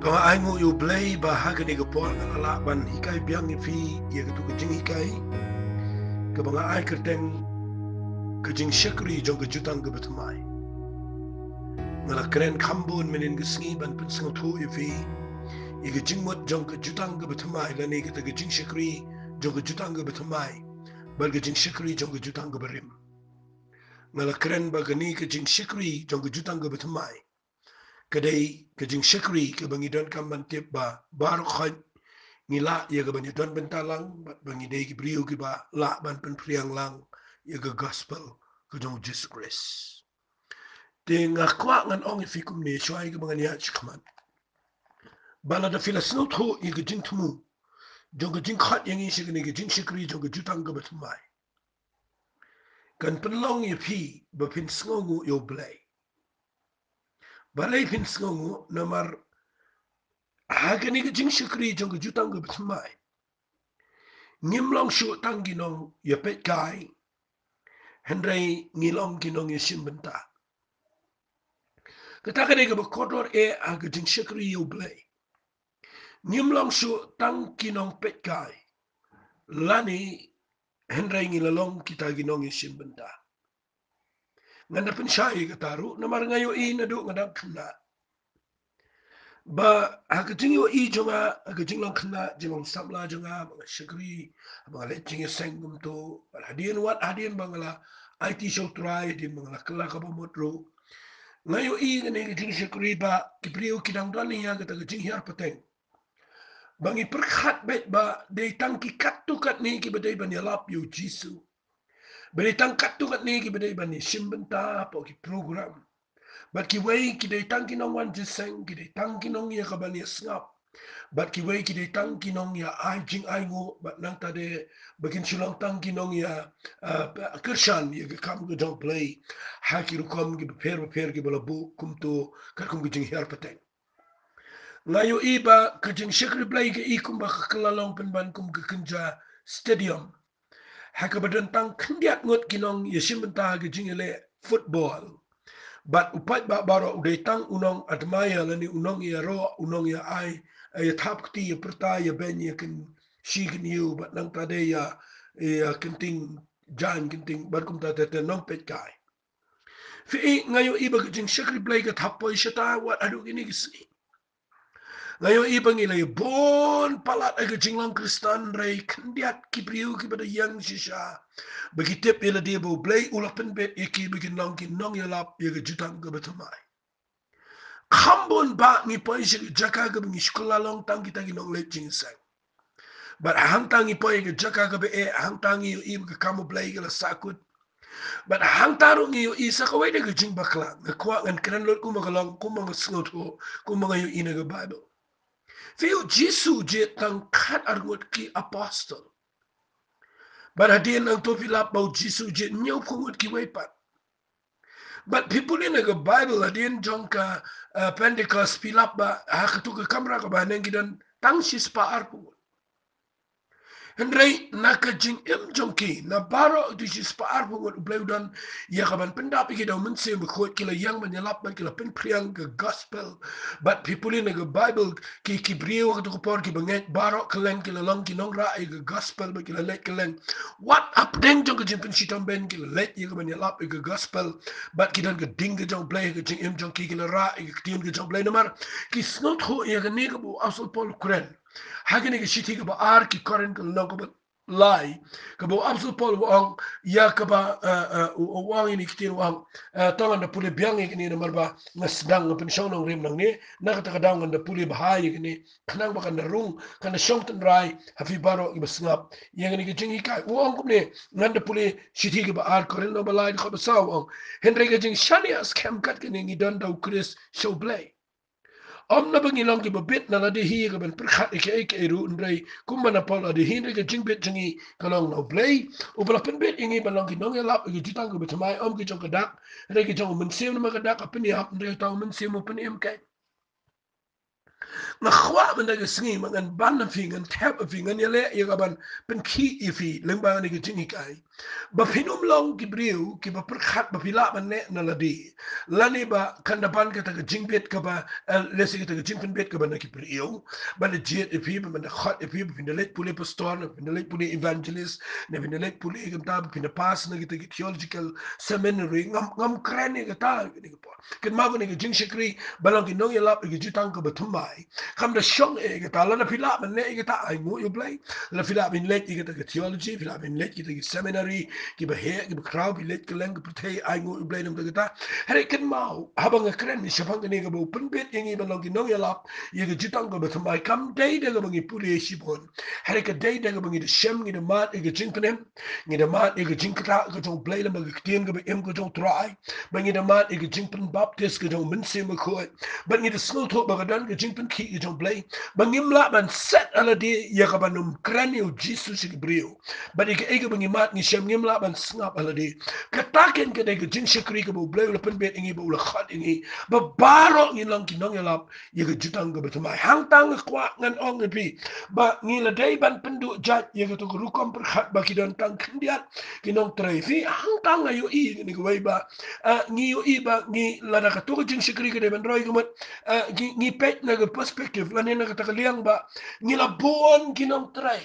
Banga ai ngu yu blay ba haga ni gapol ngan ala ban hikai biang ni fi ya gatu ke jing hikai ke banga ai kerteng ke Jingshakri Jong ke Jutang ke Bathymmai ngala keren kambun menin ke sengi ban pen sengo thu yu fi ya ke jingmot Jong ke Jutang ke Bathymmai lani ke Jingshakri Jong ke Jutang ke Bathymmai bal ke Jingshakri Jong ke Jutang ke Barim ngala keren ba gani ke Jingshakri Jong ke Jutang ke Bathymmai kadai ke Jingshakri ke bangidon kamban tip ba baru khan ngila ya ke bangidon bentalang bangidai ki beriu ki ba la ban pen priang lang ya ke gospel ke Jong Jesus Christ de ngakwa ngan ong fikum ni shwai ke bangania chikman bala da filasno tho ya ke Jingtmu Jong ke Jingkhat yang isi ke ni ke Jingshakri Jong ke Jutang ke Bathymmai kan penlong ya fi ba pin sngongu yo blay balai pin sngongu namar haga ni ke Jingshakri Jong ke Jutang ke Bathymmai ngimlong shu tanginong ya pet kai henry ngilong kinong ya shimbenta kataka de ke bakodor haga Jingshakri yo blay ngimlong shu tanginong pet kai lani henry ngilalong kita ginong ya shimbenta nganda pensyai kataru namar ngayo na do ngadak kena ba haga jingyo jonga haga jinglong kena jinglong samla jonga mga shakri mga leching sengum to hadian wat hadian bangala IT show try din mga kala ka bomotro ngayo ngane jing shakri ba kipriyo kidang dani ya kata jing hiar pateng bangi perkhat bet ba de tangki katu kat ni ki badai ban yalap yo jisu badai tang katu kat ni ki badai ban shimbenta po ki program but ki wei ki de tang kinong wan jiseng ki de tang kinong ya kabani snap but ki wei ki de tang kinong ya ai jing ai ngo but nang ta de bakin chulang tang kinong ya kershan ya ke kam go don't play ha ki rukom ki per ki bala bu kum to kar kum jing hiar pateng ngayo iba ke jing shakri play ke ikum ba kelalong penban kum ke kenja stadium ha ka badan tang kendiat ngot kinong ya shimbenta ke jing ele football but upat ba baro uday tang unong admaya lani unong ya ro unong ya ai ya tap kti ya perta ya ben ya kan shi kan you but nang tade ya kenting jan kenting barkum ta te nong pet kai fi ngayo iba ke jing shakri play ka thapoy shata wat adu gini gisi ngayo iba ngilay bon palat aga jinglang kristan ray kandiat kipriu ki pada yang shisha bagi tip ila dia bo blay ulapan bet iki bagi nong ki nong yalap ya ke Jutang ke Bathymmai kambon ba ngi poi shi jaka ke ngi shkola long tang kita ki nong le jing sang but hang tangi poi ke jaka ke be hang tangi yo im ke kamu blay ke la sakut but hang taru ngi yo isa ka wai de ke jing bakla ngakwa ngan kren lot ku magalong ku mang sngot ho ku mang yo ina ke Bible Fio Jesu je tang kat arngot ki apostle. But hadien ang to filap bau Jesu je nyaw pungut ki wepat. But people in the Bible hadien jong ka Pentecost filap ba hakatu ka kamera ka ba nang gidan tang sis pa arpungut. Henry nakajing jongki na baro di sis pa arpungut ubleudan ya kaban pendapi ki daw mense bekot kila yang menyelap ban kila pen priang ke gospel. But people in the Bible ki brio ka to por ki banget baro keleng kila long ki nong ra ke gospel ba kila let keleng. What up deng jong jing pen sitam ben kila let ya kaban yelap ke gospel but ki dan ke ding ke jong play ke jing jongki kila ra ke tim ke jong play namar ki snot ho ya ke ne ke bu asal pol kren. Hagini ke shiti ke ba ar ki koren ke long ke lai ke bo absol pol wang ya ke ba wang ini kitin wang tangan da puli biang ini namar ba ngasdang pen shong nong rim nang ni na kata kadang da puli bahai ini kanang ba kan rung kan shong ten rai hafi baro ke basngap yang ini ke jingi kai wang kum ne ngan da puli shiti ke ba ar koren no ba lai ko ba saw wang henry ke jing shania scam kat ke ni dan da ukris show play Omna bangilong ki babit na ladi hiya ka ban perkhat ike iru ndray kumbana pol adi hinri ka jingbit jingi kalong na play ubala penbit ingi balong ki nong yalap ike Jutang ke Bathymmai om ki jong kadak ndray ki jong mensim na magadak apin yap ndray tau mensim upin imkay Ngakwa man daga singi mangan ban fi ngan tap fi ngan yale yagaban pen ki ifi lengba ni gijing ikai ba pinum long ki briu ki ba perkhat ba pila man ne na ladi lani ba kandapan ka taga jingbet ka ba lesi ka taga jingpen bet ka ba na ki briu ba na jet ifi ba na khat ifi ba pinda let pule pastor na pinda let pule evangelist na pinda let pule ka ta pinda pas na kita theological seminary ngam krani ka ta ni ka po ken ma ko ni Jingshakri balang ki nong yalap ki Jutang ka Bathymmai kam da shong ta la na pila man ne ta ai mo you play la pila bin let ki ta theology pila bin let ki ta seminary ki ba he ki ba crowd bi let ki leng ki protei ai mo you play nam ta hare ken mau habang kren ni shapang ni ka bo pun bet yengi balang ki nong yalap ye ki Jutang ka Bathymmai kam dei de ka bangi puli shibon hare ka dei de ka bangi de shem ni de mat ki jingpenem ni de mat ki jingkra ka jong play la ba ki tien ka ba em ka jong try bangi de mat ki jingpen baptist ka jong min se ma ko bangi de snul to ba ka dan ka jingpen ki ka jong play bangi mla man set ala de ya ka banum kranio jesus ki brio bani ka ega bangi mat ni shem ngimla man snap ala de ka taken ka de ka Jingshakri ka bo play la pen bet ingi bo la khat ingi ba baro ngi lang ki nong yalap ye ka Jutang ka Bathymmai hang tang kwa ngan ong pi ba ngi la dei ban pendu jat ye ka to rukom per khat ba ki don tang khndiat ki nong trai fi hang tang ayo i ni ko wai ba ngi yo i ba ngi la da ka to Jingshakri ka de ban roi gumat ngi pet na ka perspective la ne na ka ta liang ba ngi la bon ki nong trai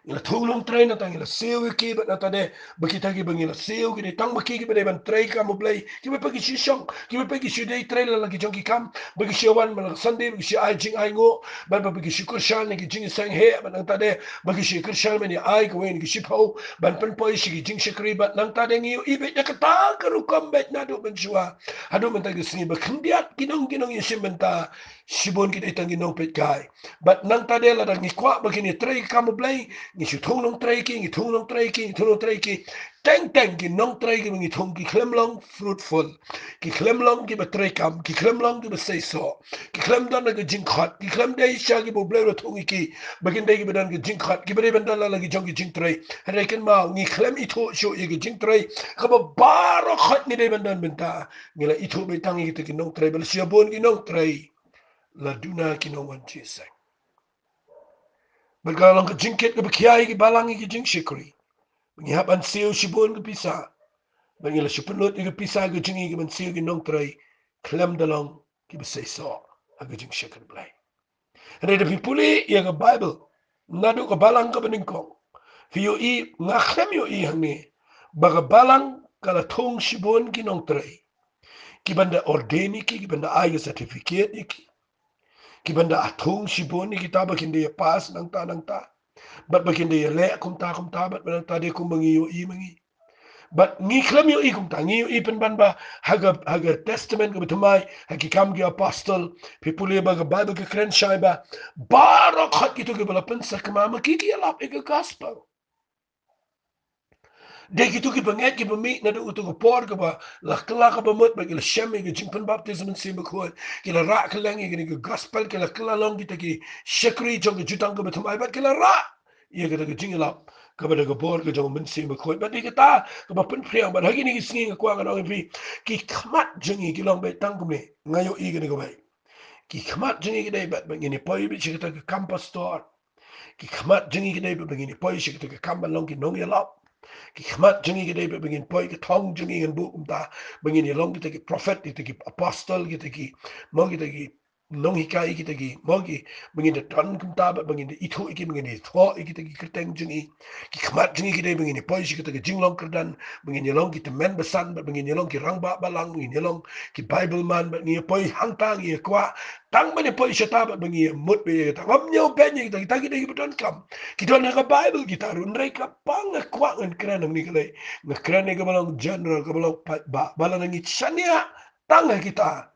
ila thulong trai na tang ila seo ki ba na tade bakita ki bangila seo ki tang baki ki ba ban trai ka mo play ki ba pagi shong ki ba pagi shi dei trai la lagi jong ki kam bagi shi wan ma sunday bagi shi ai jing ai ngo ba bagi shi kurshan ni ki jing sang he ba nang tade bagi shi kurshan ni ai ko wen ki shi pau ban pen poi shi ki Jingshakri ba nang tade ngi i be na ka ta ka ru kom bet na do ben shwa hado men ta ki sni ba khndiat kinong yishim benta shibon ki dei tang kinong pet kai but nang tade la dang ni kwa bagi ni trai ka mo play ni shi thong long trai ki ni thong long trai ki ni thong long trai ki teng teng ki nong trai ki ni thong ki klem long fruitful ki klem long ki ba trai kam ki klem long ki ba say so ki klem don na ki jing khat ki klem dei sha ki bo ble ro thong ki bagin dei ki ba dan ki jing khat ki ba dei ban dan la ki jong ki jing trai hare ken ma ni klem i tho sho ye ki jing trai ka ba baro khat ni dei ban dan benta ni la i tho be tang ki te ki nong trai ba sia bon ki nong trai la duna ki nong wan chi sai Bergalang ke jingkit ke bekiai ke balangi ke Jingshakri. Mengihapan siu shibun ke pisa. Mengila shipunut ke pisa ke jingi ke mensiu ke nong trai. Klem dalong ke besai so. Ke Jingshakri belai. Ada pipuli ia ke Bible. Ngadu ke balang ke beningkong. Fiyo i ngaklem yo i hang ni. Baga balang kala thong shibun ke nong trai. Ki banda ordeni ki banda ai certificate ki. Ki banda athong shibun ki kita bakinde pas nang ta. But bakin dia lek kum ta bat balang tadi kum mangi yo i mangi. But ngi klam yo i kum ta ngi yo i pen ban ba haga testament ke Bathymmai haki kam ke apostle pipuli ba ke Bible ke kren shai ba barok hat gitu ke bala pen sakma ma ki lap ke gospel. De gitu ke banget ke bami na do utu ke por ke ba la kla ke bamut ba ke la shem ke jingpen baptism sim ko ke la ra ke lang ke gospel ke la kla long kita ke Shakri jong ke Jutang ke Bathymmai ba ke la ra ia kata ke jingilap kepada ke bor ke jong mensi mekoi but dia kata ke bapen priang but hari ni ke singi ke kuang orang pi ki khmat jengi ki long bai tang kumi ngayo i ke bai ki khmat jengi ke dai bat bangini poi bi kata ke campus store ki khmat jengi ke dai bat bangini poi kata ke kamban long ki nong ya lap ki khmat jengi ke dai bat bangini poi ke thong jengi ngan bu ta bangini long kita ke prophet kita ke apostle kita ke mau kita ke nong hikai kita ki mogi bangin de ton kum ta ba bangin de itho iki bangin de tho iki te ki kerteng jingi ki khmat jingi ki de bangin de poi kita ki jinglong kerdan bangin de long ki te men besan ba bangin de long ki rang ba balang bangin de long ki bible man ba ngi poi hang tang ye kwa tang ba de poi shata ba bangin mut be ta ngam nyo pe ni ta ki de ki don kam ki don ha bible ki ta run rei ka pang kwa ngan kran ni kale ngakran ni ka balang general ka balang ba balang ngi chania tang kita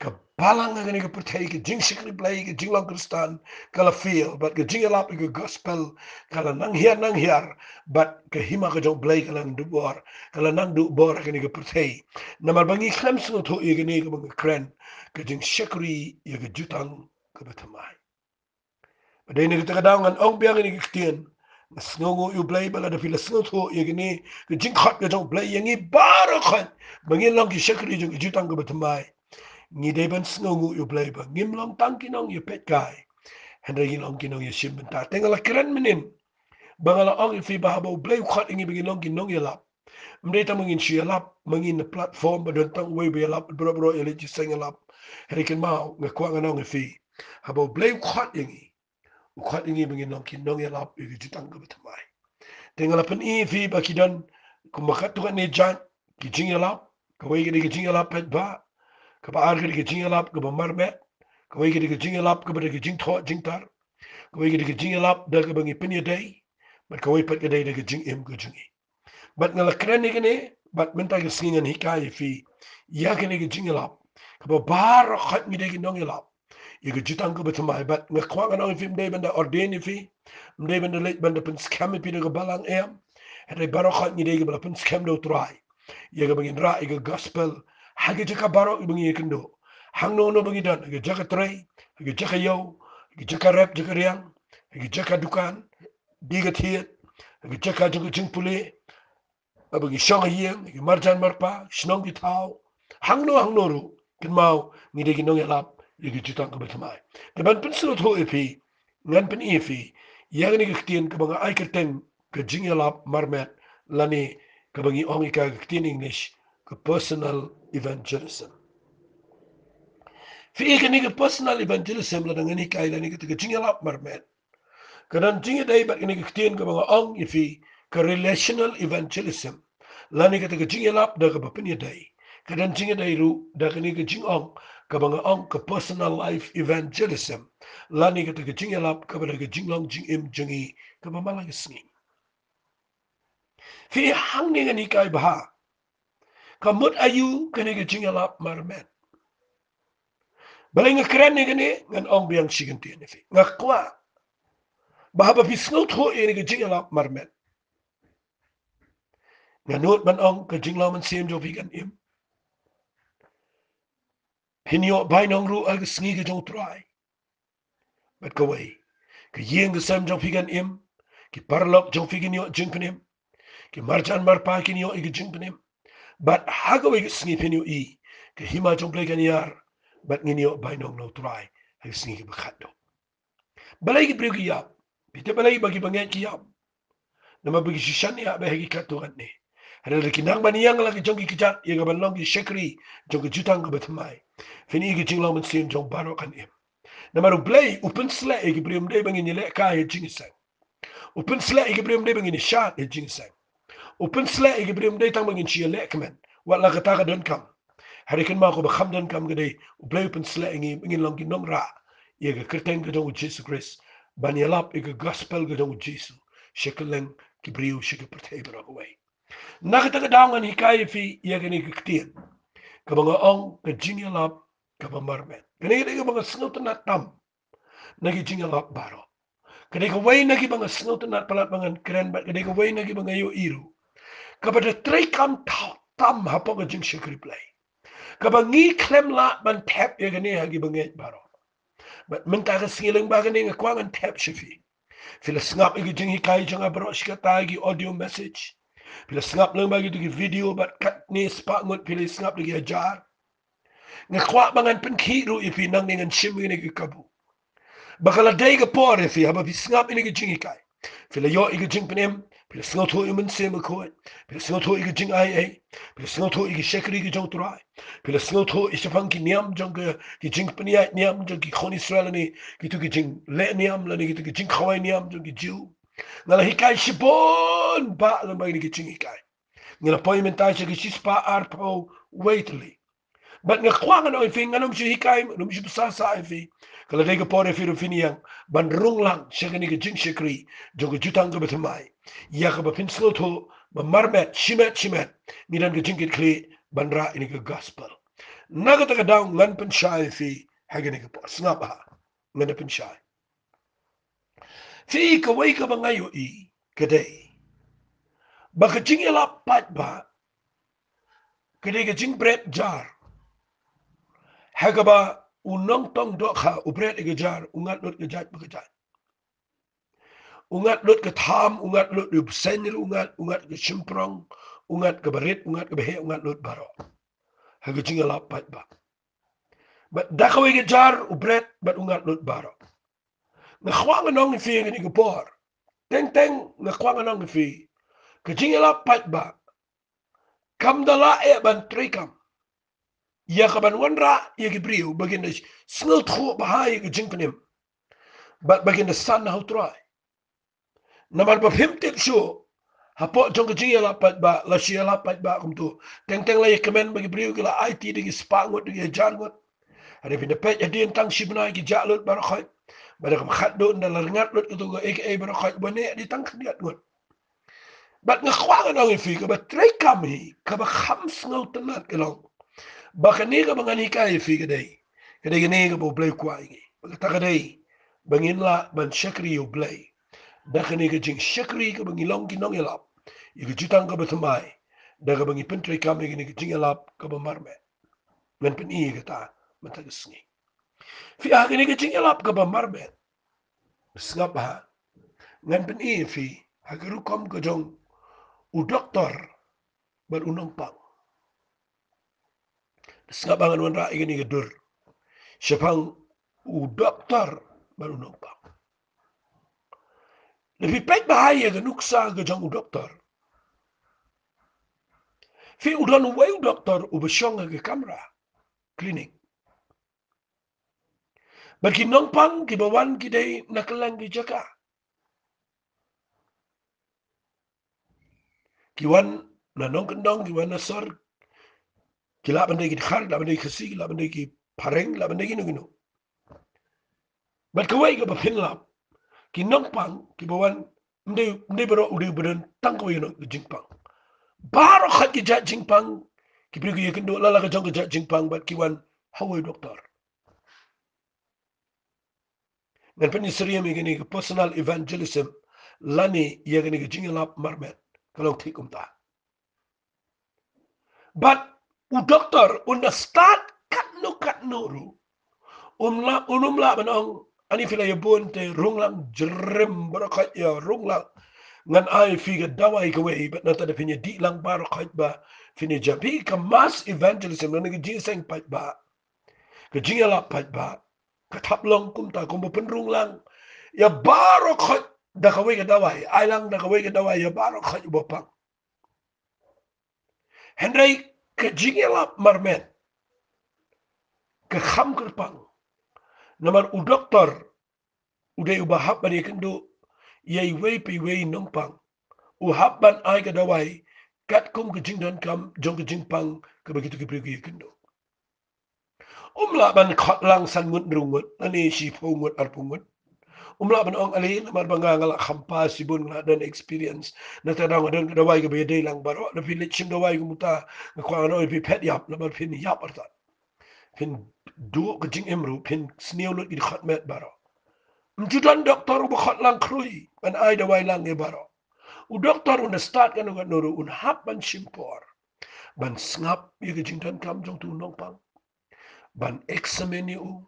Kabalang nga nga percaya ke Jingshakri play ke jinglang Kristan kala feel but ke jingalap ke gospel kala nanghiar but ke hima ke jong play kala ndubor kala nang dubor ke ni ke percaya namar bangi klem sungo to ye ke ni ke mga kren ke Jingshakri ye ke Jutang ke Bathymmai badai ni kita kadangan ong biang ni ke kitien ngongo yu play bala da fila sungo to ye ke ni ke jingkhat ke jong play yang i barakhan bangi lang ke Shakri jong ke Jutang ke Bathymmai Ngidai ban sngongu yu blay ba. Ngim long tang kinong yu pet kai. Henry long kinong yu shimbenta. Tengala keren menin. Bangala ong yu fi bahabo blay ukhat ingi bagi long kinong yu lap. Mereka mungkin sialap, mungkin platform berdentang way bialap bro yang lecih sengalap. Hari kan mau ngakuang anong fi. Habo blay ukhat ingi mungkin long kinong yalap yu jutang ke Bathymmai. Tengala pen fi bakidan kumakat tukan ni jan kijing yalap, kawai kini kijing yalap pet ba. Kapa arga di kijing yalap ke marmet, kawai kini kijing yalap ke pada kijing thot jingtar, kawai kini kijing yalap dah ke bangi penyadai, mat kawai pet kedai dah kijing ke jungi. Bat ngala keren ni kene, bat minta ke singan hikai fi, ya kene kijing yalap, kapa bar khat mi dai kinong yalap, ya ke jutang ke Bathymmai, bat ngakwang anong fi mdai benda ordain fi, mdai benda late benda pen scam pi ke balang em, hadai bar khat mi dai ke benda pen scam do try, ya ke bangin ra ke gospel, hagi jaka barok bangi kendo, hang no bangi dan, hagi jaka tray, hagi jaka yo, hagi jaka rap jaka riang, hagi jaka dukan, diga thiet, hagi jaka jaka jing pule, abagi syong hieng, hagi marjan marpa, snong di tau, hang no ru, kin mau ngide kinong yalap, hagi jutang ke Bathymmai. Teban pensulot ho epi, ngan pen epi, yang ni ketien ke banga ai kerten ke jing yalap marmet, lani ke bangi ong ika ketien English, ke personal evangelism. Fi ke ni ke personal evangelism la dengan ikai la ni ke jing yalap marmet. Kadang jing dai bat ni ke ketien ke banga ong ifi ke relational evangelism. La ni ke jing yalap da ke bapenya dai. Kadang jing dai ru da ke ni ke jing ong ke banga ong ke personal life evangelism. La ni ke jing yalap ke pada ke jing long jing im jengi ke mamalang sengi. Fi hang ni ke ikai bah. Kamut ayu ke ni ke jing yalap marmet. Balai ngakeren ni kene ngan ong biang siganti ni fi. Ngakwa. Bahaba pisngot ho ini ke jing yalap marmet. Nganut man ong ke jing laman siem jo vegan im. Hinyo bai nong ru ag sngi ke jong try. Bat kawai. Ke yeng ke sam jong vegan im. Ke parlok jong vegan yo jing penim. Ke marjan marpa kin yo ig jing penim. Bat hagawai ke sngi penyo i. Ke hima jong plekan yar. Bat ngin yo bai nong no try. Ag sngi ke bakat do. Balai ke priu ki yap. Pita balai bagi bangen ki yap. Nama bagi sisyan ya bahagi katuan ni. Ada kinang baniyang lagi jong kijat ya gaban long Jingshakri jong Jutang ke Bathymmai. Fini ki jing long mensim jong barokan im. Nama ru play open slate ki prium dai bangin yelek ka ya jingsang. Open slate ki prium dai bangin shat ya jingsang. Open slate ki prium dai tang bangin chia lek men. Wat la kata ka don kam. Hari kan ma ko bakham don kam gede play open slate ngi bangin long ki nong ra. Ya ke kerteng ke jong Jesus ban yalap ke gospel ke jong Jesus. Shekeleng ki priu sheke pertai barawai. Nakita ka daungan hikaya fi iya kini kektian. Kabanga ong ka jingalap kapamarmet. Kani ka mga snutan na tam. Nagi jingalap baro. Kani ka way nagi mga snutan na palat mga kren bat. Kani ka way nagi mga yu iru. Kabada tray kam tam hapo ka Jingshakri play. Kabangi klem la man tap ya kani hagi mga baro. Bat minta ka singilang ba kani nga kwangan tap siya fi. Fila sngap igi jing hikaya jang abro siya tagi audio message. Pila sengap lang bagi tu video bat kat ni sepak ngut pila sengap lagi ajar. Ngakwak mangan penki ru ifi nang dengan sim ini ke kabu. Bakal ada ke por ifi haba pi sengap ini ke jing ikai. Pila yo ike jing penem, pila sengap tu imen sem akoi, pila sengap tu ike jing ai, pila sengap tu ike shakri ke jong turai, pila sengap tu isafang ki niam jong ke jing peniat niam jong ki khon Israel ni, gitu ke jing le niam lani gitu ke jing khawai niam jong ki jiu. Ngala hikai sibon ba lang bagi ni ke jing ikai. Ngala poimentai sa kisispa arpo waitly. But nga kwangan o ifi nga nung siya hikay, nung siya pasasa ifi. Kala day ka po refi rufini yang banrung lang siya ka ni ka Jingshakri, jong ka Jutang ka Bathymmai. Iya ka ba pinslot ho, mamarmet, shimet, minan ka jingkit kli, banra ini ka gospel. Nagata ka daw ngan pensya ifi, hagani ka po. Sngap ha, ngan pensya. Fi kaway ka ba ngayo i, kaday. Baka jing ilapat ba, kaday ka jing bread jar. Hagaba unong tong dokha ubret igejar ungat lot gejat begejat. Ungat lot ketam, ungat lot senil ungat ke simprong, ungat ke barit, ungat ke behe, ungat lot baro. Haga jinga lapat ba. But dakawe ke jar ubret but ungat lut baro. Ngakwang anong ifi ni gupor. Teng ngakwang anong ifi. Kajingela pat ba. Kam dala ban trikam. Ya kaban wanra ya gibriu bagin de snel tro bahai gejingpenim. But bagin de san how try. Namar ba tip show. Hapo jong kajingela pat ba la shiela pat ba kumtu. Teng la ya kemen bagi briu kila IT de spangot de jargot. Ada pindah pet jadi tang shibna ki jalut barakhat. Badakam khaddo na larngat lut itu aka barakhat bane di tang khniat ngot. Bat ngakhwangan ang ifi ka bat tray kami ka ba khams ngau tanat kelong. Bakani ka bangani ka ifi ka day. Kadai gani ka bo blay kwa ingi. Bagata ka day bangin la ban shakri yo blay. Dakani ka Jingshakri ka bangilong kinong ilap. Ika Jutang ka Bathymmai. Daka bangi pentray kami gani ka Jingilap ka ba marme. Ngan pen iya kata matagasngi. Fi agani ka Jingilap ka ba marme. Sngap ha. Ngan pen iya fi hagarukom ka Jong u doktor bar unong pang. Sngap angan wan ra igani ka dur. Siapang u doktor bar unong pang. Lebih baik bahaya ka nuksa ka Jong u doktor. Fi udan uway u doktor u basyong ka kamera. Klinik. Bagi nong pang kibawan kiday nakalang ki jaka. Kiwan na nong kendong kiwan na sor. Kila bandai ki khar, la bandai khasi, la bandai ki pareng, la bandai ki nugino. Bat kawai ka bapin lap. Ki nong pang kibawan ndai baro udi budan tang kawai no jingpang. Baro khat ki jat jingpang ki pri ki kendo lala ka jong ka jat jingpang bat kiwan hawai doktor. Ngan pen Isriya mi gani personal evangelism lani ya gani jingalap marmet kalau tikum ta. But u doktor unda start kat no ru unumla manong ani fila ya bonte runglang jerem barakat ya runglang ngan ai figa dawai kawai but nata da pinya di lang barakat ba fini jabi ka mass evangelism nani ginseng pat ba ka jingala pat ba ka taplong kumta kumbo penrunglang ya barakat da kawai ka dawai ai lang da kawai ka dawai ya barakat bopang Henry ka jingala marmet ka kham kerpang namar u doktor uday ubahap ban yakendo yay way pi way nongpang uhap ban ay kadaway kat kum kajingdan kam jong kajingpang kabagitu kipriyo yakendo umla ban khotlang sangut rungut ani si pungut arpungut umla ban ong ali namar bangangala khampa sibun la dan experience na tadang dan kadaway kabay day lang baro na pilit sim daway kumuta kwa ano pi pet yap namar pin yap arta pin du kajing emru pin snew lut gid khotmet baro Mjudan doktor u bakhat lang krui ban ay dawai lang e baro. U doktor un start kan ugat nuru un hap ban simpor. Ban ngap ye jintan kam jong tu nong pang. Ban examine u.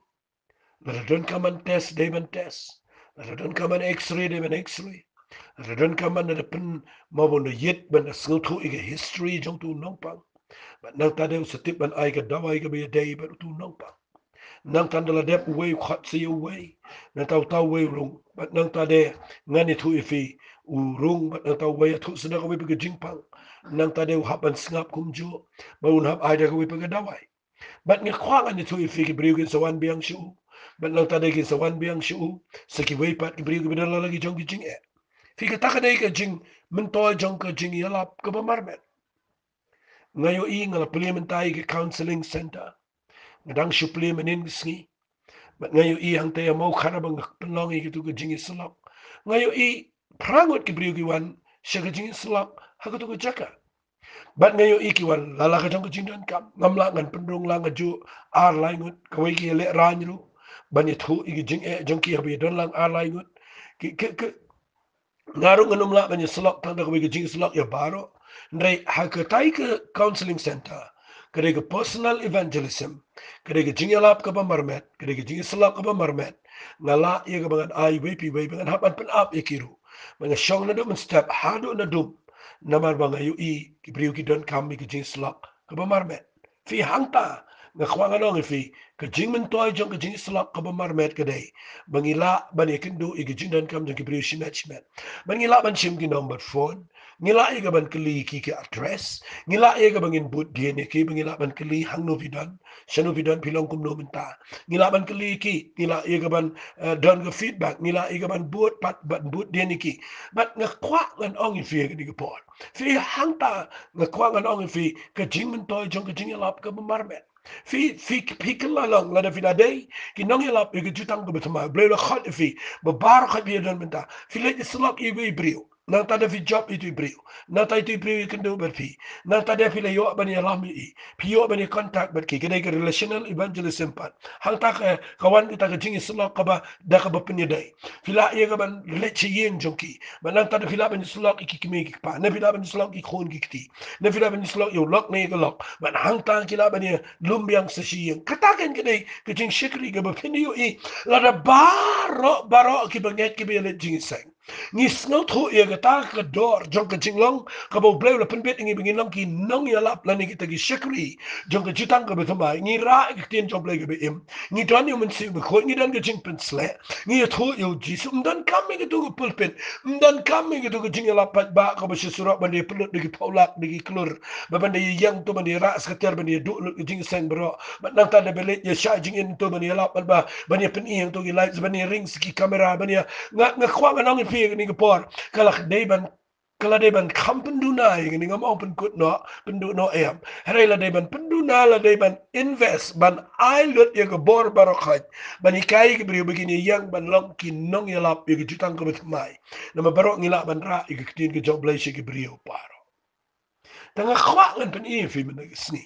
Ladon kaman test day ban test. Ladon kaman x-ray day ban x-ray. Ladon kaman na pen mabon yet ban ngau tu ige history jong tu nong pang. Ban nang tade u setip ban ay ka dawai ka be day ban tu nong pang. Nang tandala dep way khot si way nang tau way rung but nang tade ngani thu ifi u rung but nang tau way thu sada ko pe jingpang nang tade u hapan ngap kumjo ba un hap aida ko pe dawai but ngi khwang ani thu ifi ki briu ki sawan biang shu but nang tade ki sawan biang shu saki way pat ki briu ki bidala lagi jong ki jing e fi ka takade ka jing mentol jong ka jing yalap ka ba marmet ngayo i ngala parliamentai ki counseling center ngadang supli menin sngi ngayo i hang te mau khana bang penlong i gitu ke jingi selok ngayo i prangot ki briu ki wan syaga jingi selok ha gitu ke jaka bat ngayo i ki wan lala ka jong jindan kam ngamla ngan pendung la ngaju ar laingut kawai ki le ranyu ban i thu i jing e jong ki habi don lang ar laingut ki ke ngaru nganum la ban i selok tanda kawai ki jingi selok ya baro ndai ha ka tai ke counseling center kerega personal evangelism kerega jingalap ka ba marmet kerega jingislap ka ba marmet ngala ye ka bangan ai wepi we bangan hapan pen ap ikiru bangan shong na dum step hado na dum namar banga yu i ki priu ki don kam ki jingislap ka ba marmet fi hangta nga kwanga nong ifi ka jing men toy jong ka jing slok ka ba marmet ka day bangila ban ye kendo e jing dan kam jong ki briu shimet shimet bangila ban shim ki number phone ngila e ga ban kli ki ki address ngila e ga bangin but dna ki bangila ban kli hang no vidan shanu vidan pilong kum no menta ngila ban kli ki ngila e ga ban don ga feedback ngila e ga ban but pat ban but dna ki but nga kwa ngan ong ifi ga ni ga por fi hang ta nga kwa ngan ong ifi ka jing men toy jong ka jing lap ka ba marmet fi kila lang la da fi da day ki nong yala pe jutang ko betama ble la khat fi ba bar khat bi dan menta fi le slok i be brio na ta da fi job itu brio na ta itu brio kan do ber fi na ta da fi le yo ban ya lam i fi yo ban contact ber ki ke relational evangelism pat hang ta ka kawan kita ka jing slok ka ba da ka ba pen day fi la ye ga ban le chi yen jonki ban na ta da fi la ban slok i ki me ki pa na fi la ban slok i khon ki ti na fi la ban slok yo lok ne ga lok ban hang ta ki la ban lumbiang sa siyang katakan kini ka Jingshakri ka ba piniyo i lada baro ki banget ki bilet jingseng ni snot ho ya gata ka dor jong ka jinglong ka bo bleu la penbet ngi bingin long ki nong ya lap la ni kita ki shakri jong ka jutang ka betama ngi ra ki tien jong bleu ka be im ngi don yu men si be ko ngi dan ka jing pen sle ngi tho yu jisu mdan kam ngi tu ka pulpen mdan kam ngi tu ka jing ya lap pat ba ka ba sura ban de pelut ki paulak ki klur ba ban de yang tu ban de ra skater ban de du jing seng bro ba nang ta de belet ya sha jing in tu ban de lap ba ban de pen ing tu ki lights ban de rings ki kamera ban de nga kwa nga nong fi ni ka por kala de ban kala de ban kam penduna ni ngam open kut no pendu no em hare la de ban penduna la de ban invest ban ai lut ya ka bor barokhat ban ikai ki bri begini yang ban long ki nong ya lap ya jutang ko Bathymmai na mabarok ngila ban ra ki tin ki job lay ki bri paro tanga kwa ngan pen i fi men sni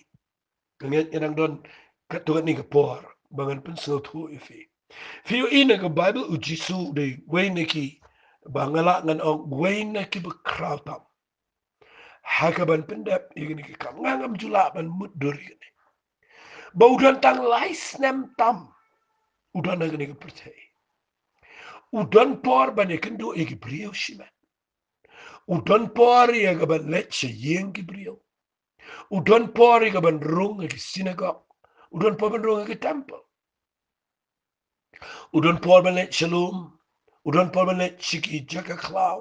ngan yang don katuan ni ka por bangan pen so thu i fi ina ka bible ujisu de way neki bangala ngan ong way neki be krautam hakaban pendep igini ki kam ngangam jula ban mudur igini baudan tang lais nem tam udan ngani ka percaya udan por ban ikindo igi brio shimen udan por ya ga ban leche yeng ki brio udan por ya ga ban rung igi synagogue udan por ban rung igi temple udan por ban leche shalom udan por ban leche shiki jaka klau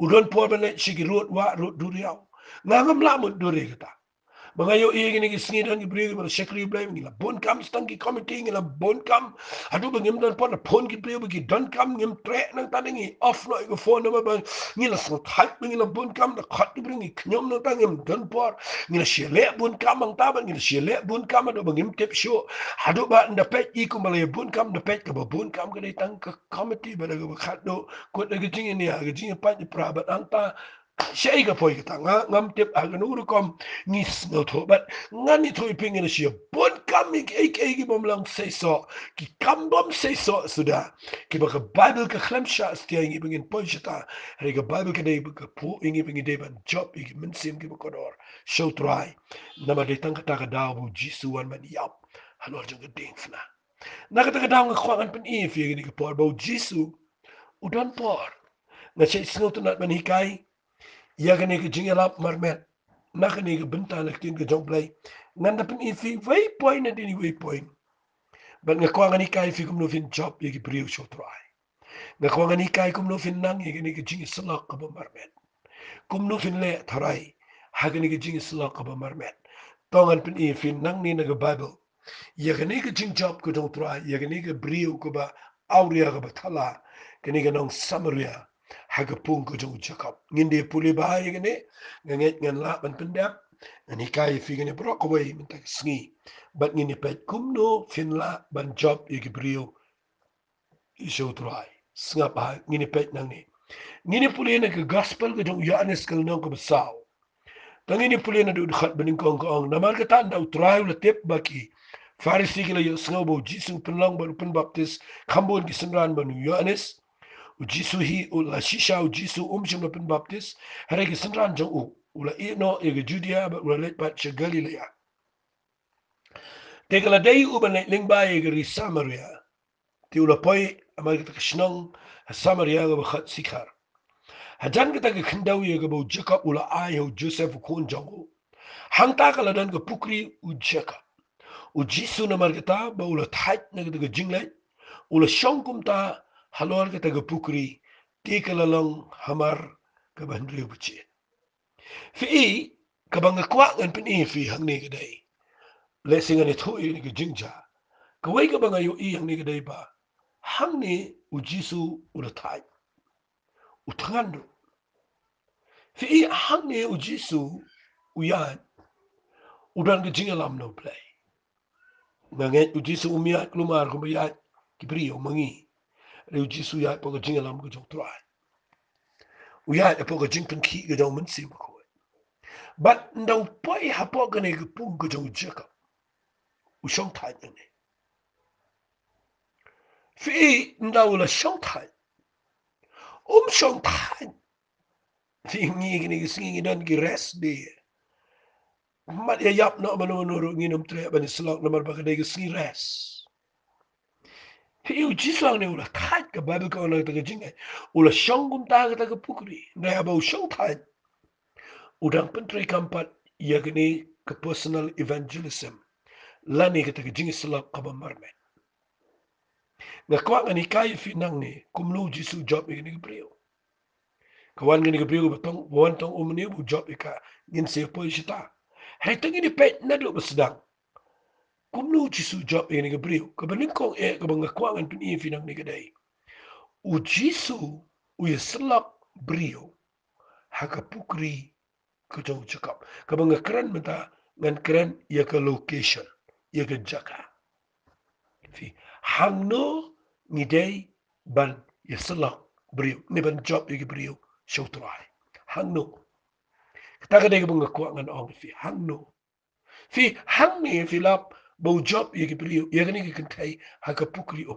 udan por ban leche shiki rut wa rut duriau ngangam lamut duri kita mga yo iya gini kisnidan ki brio mga shakri blame ngila bon kam stang ki committee ngila bon kam adu ba ngim dan pon na pon ki brio ki don kam ngim tre nang tadangi off no ko phone na ba ngila so type ngila bon kam na khat ki brio knyom nang tangim don por ngila shele bon kam ang taban ngila shele bon kam adu ba ngim tip show adu ba nda pet iku malay bon kam nda pet ka ba bon kam ka tang ka committee ba daga ba khat do ko daga jingi ni aga jingi pa ni pra ba ang ta siya ka po kita nga ngam tip aga nuru kom ngis no to but nga ni to ipingin siya bon kami ki bom lang say so ki kambom say so sudah ki baka bible ka khlam sha stia ngi pingin po siya hari ka bible ka day ka po ngi pingin day ban job ngi mensim ki baka dor show try nama day tang kata ka daw bu jisu wan man yap halor jung ka ding fna na kata ka daw nga kwangan pen i fi ngi ka por bu jisu udan por nga siya isngo to nat man hikay ya gani ka jingalap marmet na kani ka benta na tin ka jomplay nganda pin ifi waypoint na dini waypoint but nga kwa ngani kai fi kum no fin job ya ki priu show try nga kwa ngani kai kum no fin nang ya gani ka jingi salak ka ba marmet kum no fin le tharai ha gani ka jingi salak ka ba marmet tongan pin ifi nang ni na ka bible ya gani ka jing job ka jong try ya gani ka priu ka ba auria ka ba thala kani ka nong samaria haga pung ko jong Jacob nginde puli bahaya gane nganget ngan la ban pendap ani kai fi gane bro ko way minta sngi bat ngini pet kumno finla ban job e gibrio iso try snga ba ngini pet nang ni ngini puli na ka gospel ko jong yanes kal nong ko basaw tangini puli na du khat bening kong kong namar ka tan da try la tip baki farisi kila yo sngo bo jisu penlang ban pen baptis kambon ki senran ban yanes Jisu hi ula shisha Jisu umshim na pen baptist hareke sentran jong ula ino ege Judea ba ula let bat Galilea tegala dei uban let lingba ege ri Samaria ti ula poi amal kita kishnong Samaria ga khat sikhar hajan kita ke khandau ege bo Jacob ula ayo Joseph kun jong hangta kala dan ke pukri u Jacob Ujisu na markata ba ula thait na kita jinglai ula shongkum ta halor kita ga pukri ti kalalong hamar ka bandri buci. Fi kabang kwa ngan pini fi hang ni kadai. Lesing ani thui ni ka jingja. Kawai kabang ayo I hang ni kadai ba. Hang ni ujisu ula thait. Utangandu. Fi hang ni ujisu uyan udan ka jingalam no play. Nganget ujisu umiat kelumar kumayat kibrio mangi. Re ujisu ya pokok jingalam ka jong try. Uyat pokok jing penki ka jong mensi mako. But ndau pai hapok ka ne ka pung ka jong jaka. Ushong thai ne. Fi ndau la shong thai. Shong thai. Fi ngi ka ne ka singi dan ki rest de. Mat ya yap no mano nginum tre ban slok nomor ba ka ne ka singi rest. Fi ujisang ne ula thai ka babu ka ona ta ka jingai. Ula shong kum ta ka pukri. Ndai aba ushong thai. Udang pentri kampat ia kini ke personal evangelism. Lani kita ke jingis selap kaba marmet. Ngakwak ngani kai finang ni kumlu jisu job ini ke brio. Kawan ngani ke brio batong wan tong umni bu job ika ngin se poi sita. Hai tang ini pet nadu bersedang. Kumlu jisu job ini ke brio. Kabaningkong kabang ngakwak ngan pin finang ni kedai. U jisu u selap brio. Haka pukri ke jauh cakap. Kabang keren menta ngan keren ia ke location, ia ke jaka. Fi hang no ngidei ban ia selak beriu, ni ban job ia ke beriu show try. Hang no. Kita kadai kabang kuat ngan ong fi hang no. Fi hang ni fi lap bau job ia ke beriu, ia kini ke kentai haka pukri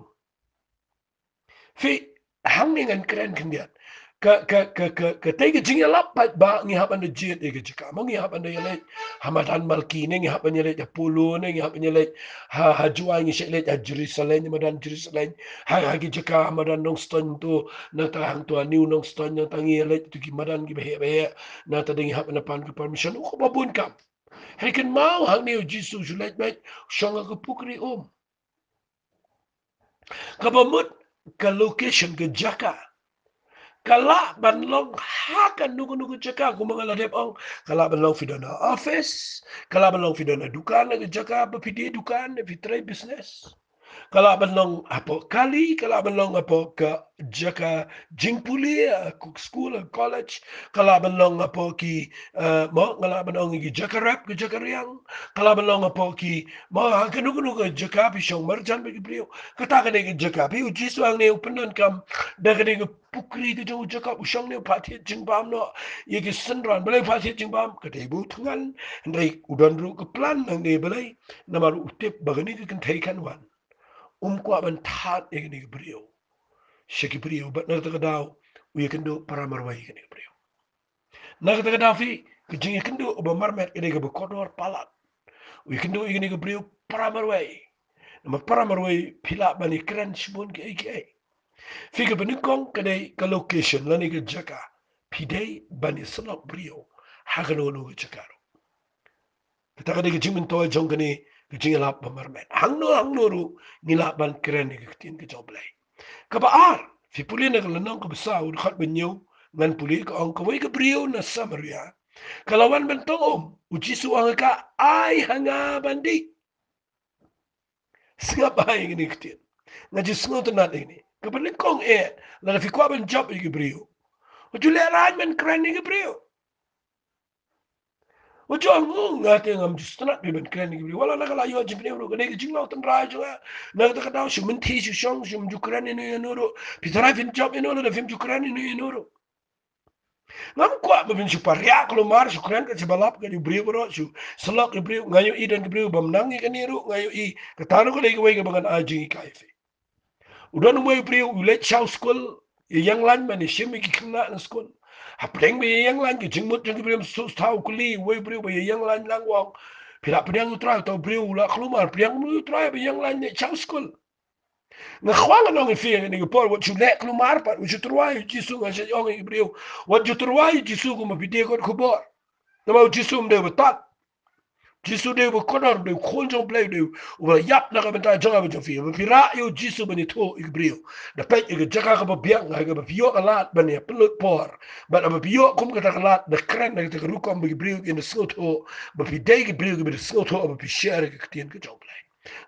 Fi hang ni ngan keren kendiat. Ka tege jinga lap ba ngi hapan de jet e jika mo ngi hapan de yele hamadan malki ne ngi hapan yele ya pulu ne ngi hapan yele ha juai ngi shele ya Jerusalem madan Jerusalem ha gi jika madan nong ston tu na ta hang tu new nong ston na tangi yele tu ki madan gi behe na ta dingi hapan pan ki permission ko babun kam hekin mau hang ni jisu julet met shonga ko pukri kabamut ka location ke jaka Kala banlong hakan nugu jaka kumangala dep ong kala banlong fidona office kala banlong fidona dukan na jaka bapidi dukan fitre business kala banlong apo kali kala banlong apo ka jaka jingpuli cook school college kala banlong apo ki mo kala banlong ki jaka rap ki jaka riang kala banlong apo ki mo nugu jaka pisong marjan bagi beliau kata kene ki jaka pi uji suang ne upenon kam daga ne pukri ke jauh jaka usang ne pati jingbam no ye ki senran balai pati jingbam ke debu tungan ndai udan ru ke plan nang ne balai namaru utip bagani ke kentai wan kwa ban tat ye ni brio shiki brio but na ta daw we can do paramarwai ke ni brio na ta daw fi ke jing can do ba marmet ke ni ke kodor palat we can do ye ni brio paramarwai na paramarwai pila bani kran shibun ke Figa banikong kadai ka location lani ka jaka. Pidai bani salok brio. Hagano no ka jakaro. Kita kadai ka jimin toa jong kani ka jingalap pamarmen. Hangno ru nilap ban keren ni ka tin ka joblay. Kabaar. Fi puli na kalanang ka basa udkat banyaw. Ngan puli ka ang kaway ka brio na samaria. Kalawan bantong ujisu ang ka ay hanga bandi. Singap ay ngini ka tin. Ngajis ngoto natin ini. Kapalit kong la fi kwa ben job i brio. O jule arrangement kran i brio. O jo ang ngate ngam just not bi ben kran i brio. Wala nakala yo jibne ro kane jing law tan ra jo na ta ka daw shum ti shu shong shum ju kran ni no ro. Pitara fin job i no la film ju kran ni no ro. Ngam kwa ba bin shu paria klo mar shu kran ka balap ka di brio ro shu slok i brio ngayo i dan brio bam nang i kaniro ngayo i katano ko le ka way ka bangan ajing i kaife. Udan mo brio ulet shaw school yang lan man shimi ki khna na school ha preng be yang lan ki jingmut jing brio su tau kuli we brio be yang lan lang wang pira preng utra to brio la klumar preng mu utra be yang lan ne shaw school na khwang no ngi fi ni por what you let klumar pa you troi ji su ga je ong brio what you troi ji su ko ma pide ko khobor na ma ji su mde batat Jisu de bu konor de konjong play de u yap na ka benta jonga bu fi bu ra yo jisu bani to ibrio da pe ke jaka ka ba biang ga ba pio ka lat bani pelut por ba ba pio kum ka ta lat da kren na ka ru kom bu ibrio in the soto ba fi de ibrio ke bi soto ba fi share ke tien ke jong play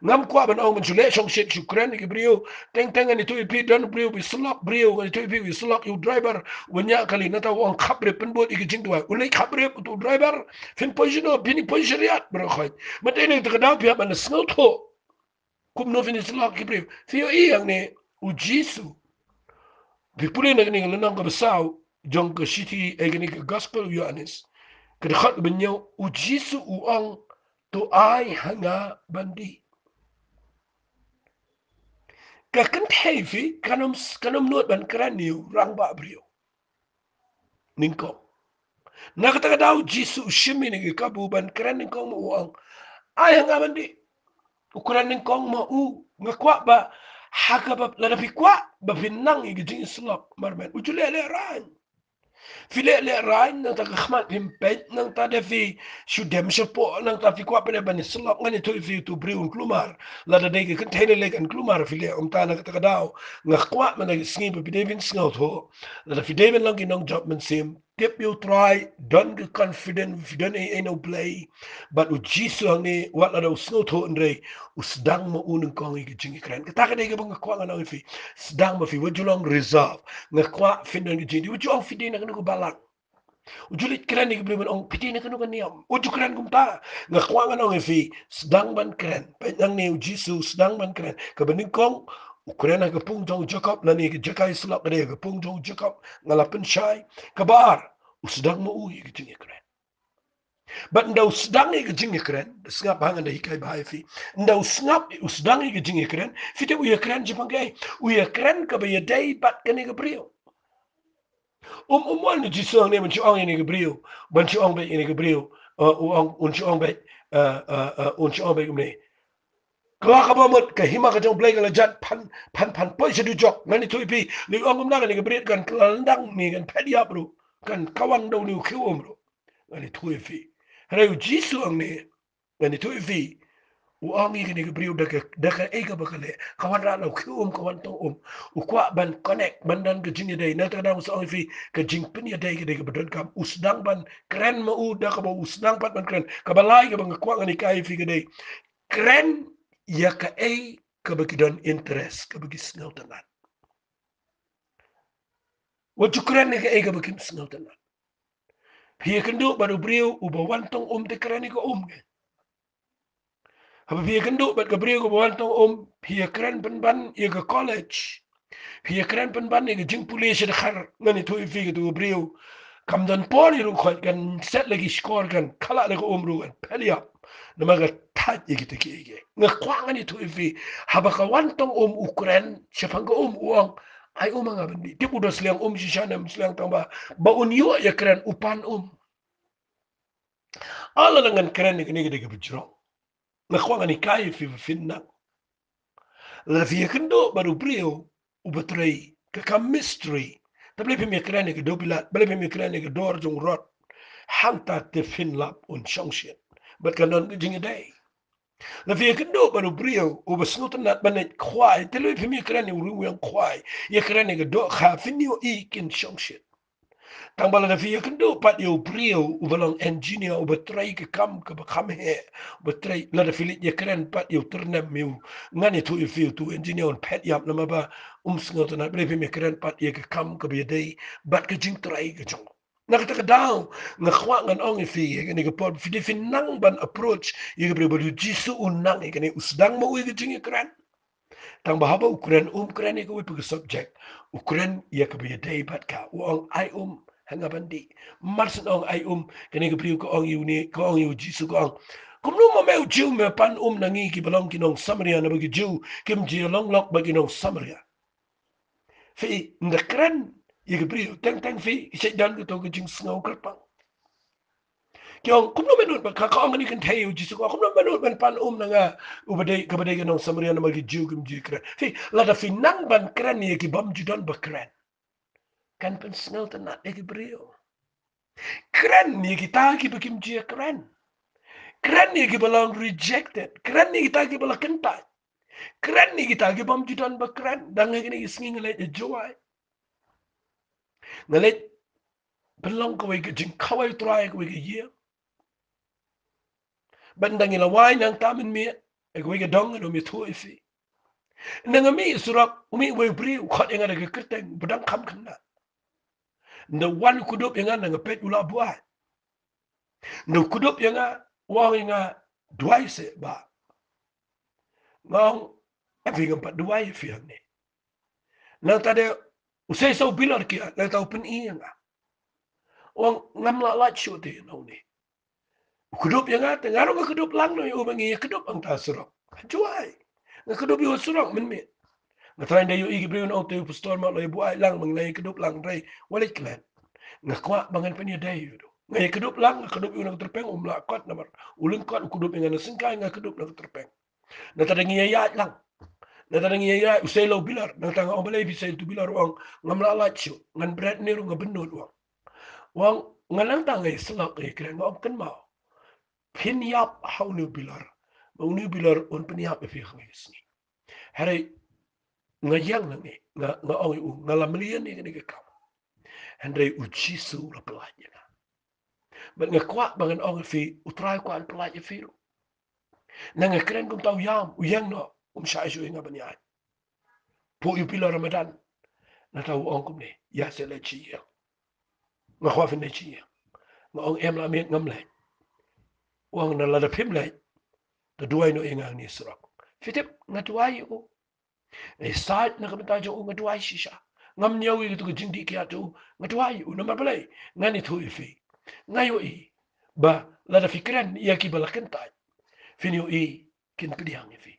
ngam kwa ban ong jule chong shit chukren ke brio teng teng ni to pi don brio bi slok brio ni to pi bi slok you driver wanya kali na ta wong khabre pen bot ik jing dwa ulai khabre to driver fin position bini position riat bro khoy mate ni ta da pi ban snow to kum no fin slok ke brio fi yo i yang ne u jisu bi pule na ni na ko saw jong ko city e ni gospel yohanes ke khat ben yo u jisu u ong to ai hanga bandi ka kan heavy kanum not ban kraniu rang ba brio ningko na kata daw jisu shimi ni ka bu ban kranin ko mo ang ay nga bandi ukuran ning kong mo u nga kwa ba haka ba la bi kwa ba pinang igi jing slok marmen ujule ran file le rain nang ta khmat pim pet nang ta de fi shu dem shepo nang ta fi kwa pele ban slok ngani to fi tu briun klumar la da de ke tene le kan klumar file ta na ta daw nga kwa man ngi sngi bi devin sngo tho la da fi devin lang nong job man sim tip you try don't be confident if you don't ain't no play but u jisu ngi wat la do sngo tho ndre usdang mo unang kong igi jingi kren ka ta ka de ke bang kwa nga fi sedang mo fi wajulong reserve nga kwa fin ngi jingi wajulong fi de na ko balak ujulit keren ni kebeli ong piti ni kanu kaniam uju keren kumta nga kwa nga fi sedang ban keren penyang ni jisu sedang ban keren kebening kong Ukraina ke pung jong Jacob na ni ke jakai selak dia ke pung jong Jacob ngalapen syai kabar usdang mo uyi ke jingi keren but ndau sedang ni ke jingi keren sengap hangan dah hikai bahai fi ndau sengap usdang ni ke jingi keren fite uya keren jepang gai uya keren ke baya day bat kani ke brio wan ji song ne man ong ni gabriel ban chi ong be ni gabriel un chi ong be un chi ong be ne kla ka ba mot ka hima ka jong blai ka jat pan poi se du jok ngani tu pi ni ong na ni gabriel kan klandang ni kan pedi apru kan kawang do ni khu omro ngani tu fi hare ji song ne ngani tu fi uang ini ni beriu dah ega bakale kawan ra lau kium kawan tong ukwa ban connect bandan ke jing dai na ta dang so fi ke jing pin ya dai ke dai ke bedon kam usdang ban kren ma u da ka ba usdang pat ban kren ka balai ke bang kwa ngani kai fi ke dai kren ya ka ai ke bagi don interest ke bagi snel tanat wa kren ni ke ai ke bagi snel tanat pia kendo baru beriu uba wantong te kren ni ko ke Haba pia kendo bat Gabriel ko bawantong pia keren penban ia ke college. Pia keren penban ia ke jing pulis de khar ngani tu ifi ke tu Gabriel. Kam dan pon iru khot kan set lagi skor kan kala lagi ru kan pelia. Nama ga tat ia kita ki. Nga kwa ngani tu ifi haba ka wantong Ukraine siapang ka uang ai nga bendi. Tipu dos liang sishanam siliang tamba ba unyo ya keren upan Ala dengan keren ni kini kita bujro. Nga ni kai fi finna. La via kendo baru brio ubetrei ke kam mystery. Ta bleef me krane ke dobila, bleef me krane ke dor jong rot. Hanta te finlap un chongshit. But kanon ke jinge day. La via kendo baru brio ubesnoten nat banet kwai. Te bleef me krane uru yang kwai. Ye krane ke do kha finio ikin chongshit. Tang bala na via kendo pat yo brio ubalong engineer ubetrai ke kam ke bekam he ubetrai la da filit ye kren pat yo ternem mi ngani tu ifi tu engineer on pet yap na ba sngot na brevi me kren pat ye ke kam ke be dei bat ke jing trai ke jong na ka ta daw nga khwa ngan ong ifi ye ni ke pot fi de nang ban approach ye ke bre jisu unang ye ke ni usdang mo ye ke jing kren tang bahaba ukren kren ye ke we pe subject ukren ye ke be dei bat ka ong ai hanga bandi marsin ong ai kene ke priu ko ong yu ni ko ong yu jisu ko ong kum no mo meu jiu me pan nangi ki balong ki nong samaria na bagi jiu kim ji long lok bagi nong samaria fi ndakran ye ke priu teng teng fi se dan ko to ke jing snow kerpang kyong kum no menut ba ka ong ni kan thai yu jisu ko kum no menut ban pan nanga ubade ke bade ke nong samaria na bagi jiu kim ji kran fi la da fi nang ban kran ye ki bam ji don ba kran kan pen snow tanat ye ke priu keren ni kita ki bekim je keren Keren ni kita bilang rejected. Keren ni kita bilang kentai. Keren ni kita bam judan ba keren. Dan ngini isngi ngalet joy. Ngalet belong ko ke jing kawai try ko ke ye. Bandang ila wai nang tamen mi ko ke dong no mi tu ifi. Nang mi surak umi we bri ko ngada ke kerteng bedang kam kana. The one kudup yang nang pet ula buat. No kudup yang wang yang duai se ba. Ngong evi ngampat duai fi ni. Nang tade usai so bilar kia nang tau pen i nga. Wang ngam la chu te no ni. Kudup yang ngaro nga kudup lang no yo mangi kudup ang ta surok. Duai. Nga kudup yo surok men me. Nga try na yo igi brio no te pastor ma lo buai lang mang lay kudup lang ray walit klan. Nga kwa bangan pa niya day yo. Nga kudup lang nga kudup yo nagterpeng umla kot namar. Ulun kot kudup yang nasingkay nga kudup nagterpeng. Na tade ngiyayat lang. Na tade ngiyayat usay lo bilar. Na tanga omalay bisay tu bilar wang ngamla lacho. Ngan bread niro nga benod wang. Wang ngalang tangay selak kaya nga opkan mau. Pinyap how nu bilar. Mau nu bilar on pinyap efik ngisni. Hari ngayang nangi nga ong nga lamlian ni kini kam. Hendray ujisu la pelajnya. But nga kwa bangan ong fi utray kwa an pelajnya firu. Nang keren kum tau yam uyang no syai su nga banyai. Po yu pila Ramadan na tau ong kum ni ya se le chi ya. Nga kwa fin le chi ya. Nga ong em la miet ngam le. Wang na la da pim le. Da duai no ingang ni surak. Fitip nga duai u. E saat na kamita jo nga duai shisha. Ngam nyaw yu tu jindi kia tu nga duai u na mapalay. Nga ni tu ifi. Ngayo i. Ba la da fikiran iya ki balakentai. Finyo i kin pediang ifi.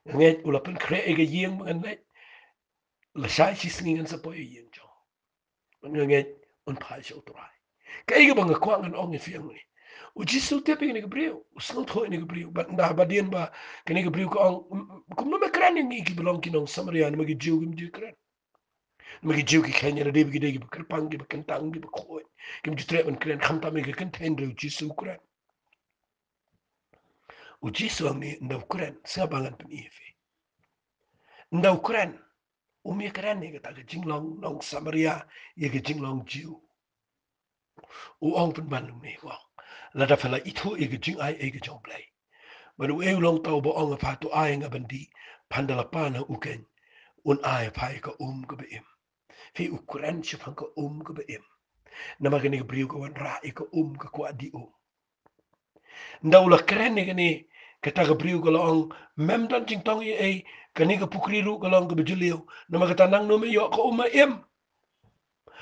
Nget ulapan kre ega yeng mengenai la sai sisngingan sa po yeng jo. Nget un pai so trai. Kaya bang kwa ngan ong ifi ang ni. Ujisu te pe ni gabriel. Usnot ho ni gabriel. But nda badien ba kini gabriel ko ong kum no mekran ni ki belong kinong Samaria na magi jiu gim jiu kran. Magi jiu ki kanya na debi ki kerpang ki kentang ki ko. Kim jiu tre man kran kham ta me ki kenten de ujisu kran. Ujisu ang ni ndaw kran sa bangan pen ifi. Ndaw kran umi kran ni kata ke jinglong nong Samaria ye ke jinglong jiu. Uong pen bandung ni wang. Lada fala itu ye ke jing ai ye ke jong play. Baru eu long tau bo ong fa tu ai nga bandi pandala pana uken un ai pai ka ke beim. Fi ukran chipang ka ke beim. Nama kene ke briu ka wan ra ka ka kwa di Ndau la kren ni kene kata ka briu ka long mem dan jing tong ye ai kene ka pukri ru ka long ka bejulio. Nama kata nang no me yo ka em.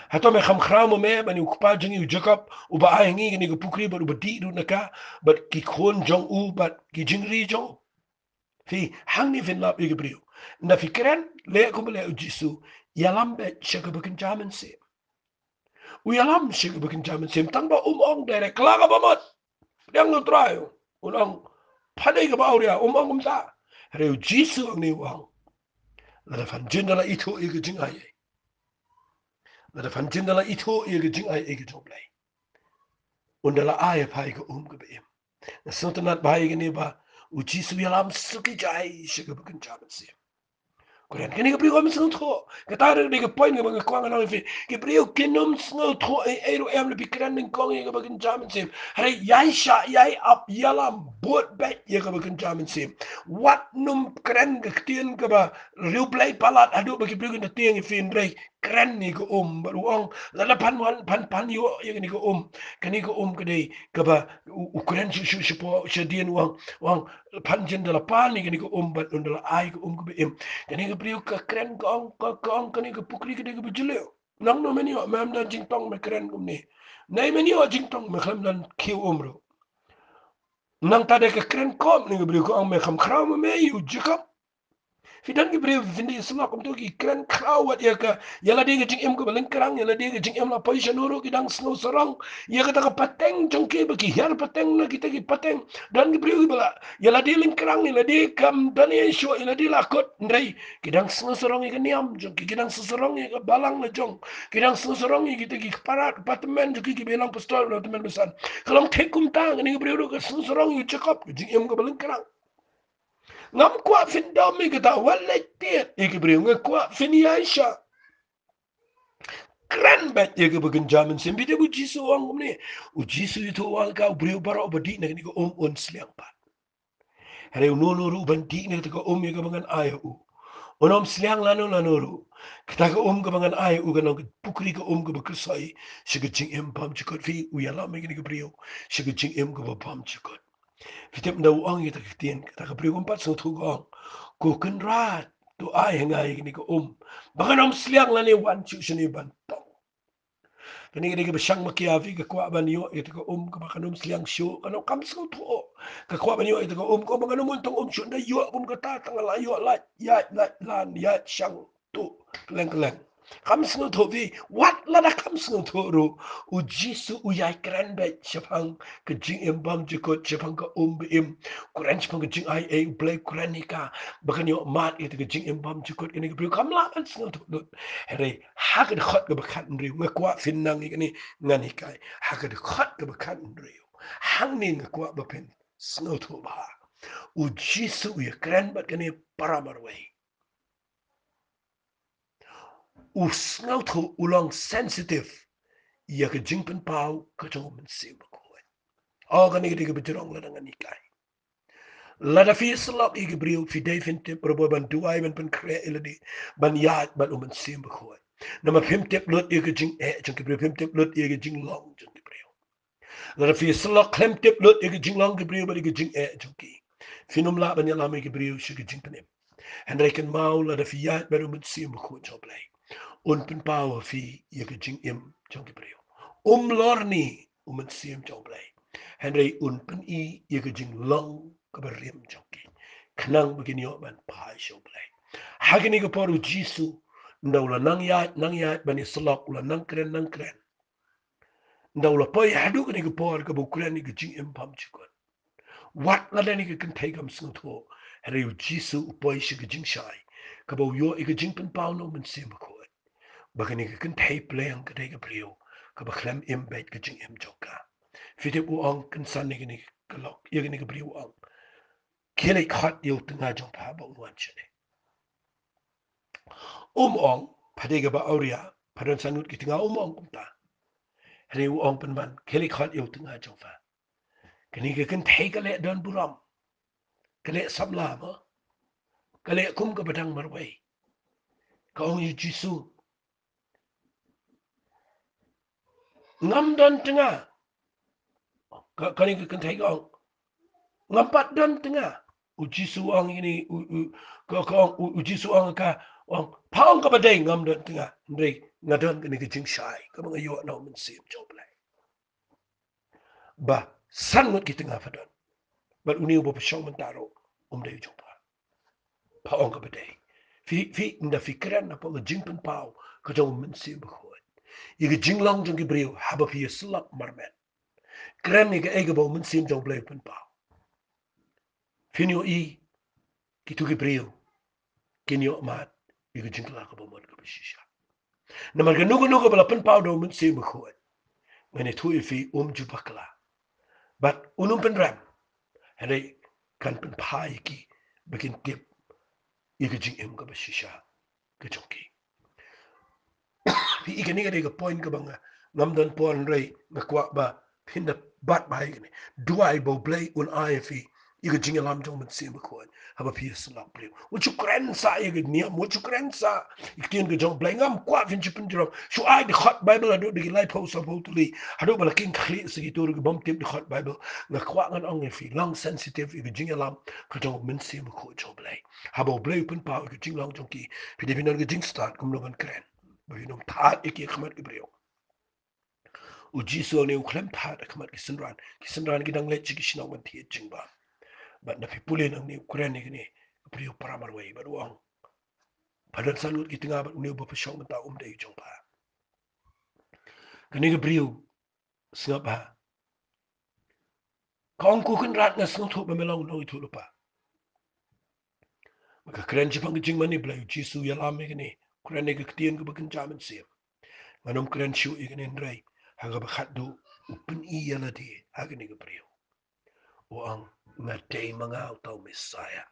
Hato me kham khramo me bani ukpa jingi Jacob uba ai ngi kene ka pukri ba uba di ru naka but ki khon jong u but ki jingri jong. Fi hang ni fin lap ige briu. Na fi kren le ko le ujisu yalam be shaka bakin jaman se. U yalam shaka bakin jaman se tang ba ong dere klaga ba mat. Yang no trayo. Unang padai ka ba auria ong ta. Re ujisu ang ni wang. La fan jindala ito ige jing ai. La fan jindala ito ige jing ai ige joblay. Undala ai pai ka ka beim. Na suntanat bai ni ba ujisu yalam suki jai shaka bakin jaman se. Kuran kini kepriu kami sengal tho. Kata ada ni kepoin ke bagi kuangan orang fi. Kepriu kinom sengal tho ero em lebih keren ning kong ye ke bagi jamin sim. Hari yai sha yai up yalam bot bet ye ke bagi jamin sim. Wat num keren ke ketien ke ba riu play palat adu bagi priu ke tiang fi ndrei keren ni ke baru ong lada pan yo ye ni ke kani ke ke dei ke ba ukren shu po shadien wang pan jendela pan ni ke bat undala ai ke ke be kani ke priu ke keren ke ong kani ke pukri ke ke bejuleo nang no meni mam dan jingtong me keren kum ni nai meni jingtong me kham dan kiu ro nang tade ke keren kom ni ke priu ke ong me kham kram me yu jikap Fidan Gabriel vindi selak untuk kren krawat ya ka yala dia jing em ko balen kerang yala dia jing em la position uru kidang snow serang ya kata ka pateng jongke bagi hiar pateng na kita ki pateng dan Gabriel bala yala dia ling kerang yala dia kam dan ya show yala dia lakot ndai kidang snow serang ya niam jongke kidang serang ya ka balang na jong kidang snow serang ya kita ki parat Bathymmai jongke ki belang pistol na teman besan kalau tekum tang ni Gabriel ka snow serang ya cakap jing em ko balen kerang ngam kwa fin dom mi kata wallet tiet ikibriu nge kwa fin yaisha kran bet ye ke begin jamin simbi de bujisu wang ni ujisu itu wang ka briu bara obadi na ni ko on sliang pa hele no no ru ban di ni ko ye ke bangan ayo u onom sliang lanu ru kita ko ke bangan ayo u kan pukri ko ke bekesai sigejing em pam chikot fi u ya la me ni ko briu sigejing em ko pam chikot Fitip na uang kita kitien kita kapri kumpat sa tugang ko kenrat tu ay ngay ni ko baka nam sliang la ni wan chu sini bantong kani ni ko basyang makiavi ka kwa ba niyo ito ko ka baka nam sliang syo kano kam sa to ka kwa ba niyo ito ko ko baka nam untong syo na yo ka ta tang la yo la ya lan ya syang tu kleng kleng kam sa to vi what la da kam sa to ro ujisu uyai kren be chapang ke jing em bam jiko chapang ka im kuran chapang ke jing ai e play kuran ni ka bakan yo mat itu ke jing em bam jiko ini ke bru kam la kan sno to here ha ke khot ke bakan ri nge kwa fin nang ni ngani kai ha ke khot ke bakan ri hang ni nge kwa ba pen sno to ba ujisu uyai kren ba kani paramarway usngau to ulang sensitive ya ke jingpen pau ke jong men sim ko o kan ni ke bijrong la dengan ikai la da fi slap i gebriu fi de fin te probo ban duai ban pen kre eladi ban ya ban men sim ko na ma pim tep lot i ke jing jong ke pim tep lot i ke jing long jong ke briu la da fi slap klem tep lot i ke jing long gebriu ban i ke jing jong ki finum la ban ya la me gebriu shi ke jing penem en reken mau la da fi ya ban men sim ko jo play un pen pau fi i ke jing im jong ke briu lorni men sim jo play Henry un pen i ye jing long ka berim joki knang begini yo ban pai show play hagini ko poru jisu ndawla nang ya bani slok la nang kren ndawla poi hadu ni ko por ka bukren ni jing im pam chikon wat la ni ko kan take am snu to Henry jisu poi shi jing shai ka bo yo i jing pen pau no men sim ko bagani ko kan take play ang ka take prio ka ba klem im bet ka jing im joka Fitip uang kan san ni kalok ye ni bri uang kele khat yo tanga jong pa ba uan chene ong phade ga ba auria phadan sanut ki tinga ong kumta hre uang pen ban kele khat yo tanga jong fa kani ke kan thai ka le don buram kale samla ma kale kum ka badang marwai ka ong yu jisu ngam don tanga kani ke kan thai ka ong ngam pat don tanga uji suang ini uji suang ka ong paong ka badai ngam don tanga ndrei ngadon kini ke jing shai ka mga yo na men sim joblai ba san ngot ki tanga fadon ba uni bo pasong mentaro dei jompa paong ka badai fi nda fikran na pa jing pen pao ka jong men sim ko i jing long jong ki brio haba fi slap marmet kran ni ka ege bo men sim joblai pen pao finio i ki tu ki brio kinyo mat i jing la ka bo mod ka bishisha na marga nugo bala pen pau do mun sim ko ngene tu fi ju bakla but unum pen ram hade kan pen pai ki begin tip i jing em ka bishisha ka chonki fi ikani ga point ka banga ngam don pon rei na kwa ba pinda bat bai ni duai bo play un ai fi i jing lam jong mun sim ko haba pi slap play wuchu kren sa i ni wuchu kren sa ikin ga jong play ngam kwa fin chipin dro shu ai the hot bible ado de lai post of totally ado bala king khli sigi to ga bom tip the hot bible na kwa ngan ong fi long sensitive i jing lam ka jong mun sim ko jong play haba play pun pa i jing long jong ki fi de binan ga jing start kum lo gan kren Baginom taat iki khamat ibriyo. Uji so ne uklem taat khamat kisenran gidang le chiki shinang man tiye jingba. But na fi pulin ang ni ukren ni gini ibriyo paramar way baruang Padahal sanut kita ngabat uniu berpesyong mentah day jong pa. Kani gebriu sengap ha. Kaong ku kan rat ngas ngot memelong no itu lupa. Maka keren jipang kejing mani belai Jisu ya lame kini. Keren ne ketian ke bakan jaman siam. Manum keren syu ikan endrai. Haga bakat do upen iya ladi. Haga ni gebriu. Oang ngadai mangau tau Messiah.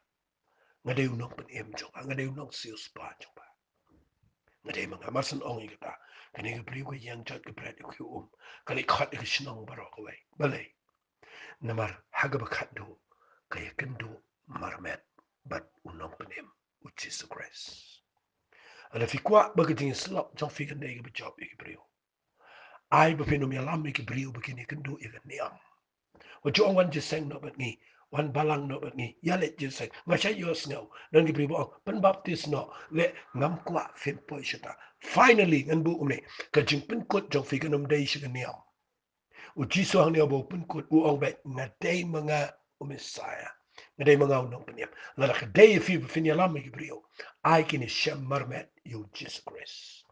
Ngadai unong pen em jong. Ngadai unong sius pa jong pa. Ngadai mangau masan ong ikata. Kani gebriu ke yang jat ke berat ke Kali kat ke senang barok away. Balai. Namar haga bakat do. Kaya kendo marmet. But unong penem. Which is the grace. Ada fikwa bagating selap jong fikan dai ke bejob ke gebriu. Ai bepenom ya lam ke gebriu begini kendo ikan niam. Wajong wan jeseng no bat ngi. Wan balang no bat ngi. Ya let jeseng. Masya yos ngau. Dan gebriu boong. Penbaptis no. Le ngam kwa fin poi syata. Finally ngan bu umne. Kajing penkut jong fikan dai syaka niam. Uji soang ni abo penkut uong bet ngadai mga Messiah. Ngadai mga unong penyam. Lala kadai fi finya lam ke gebriu. Ai kini syam marmet yu Jesus Christ.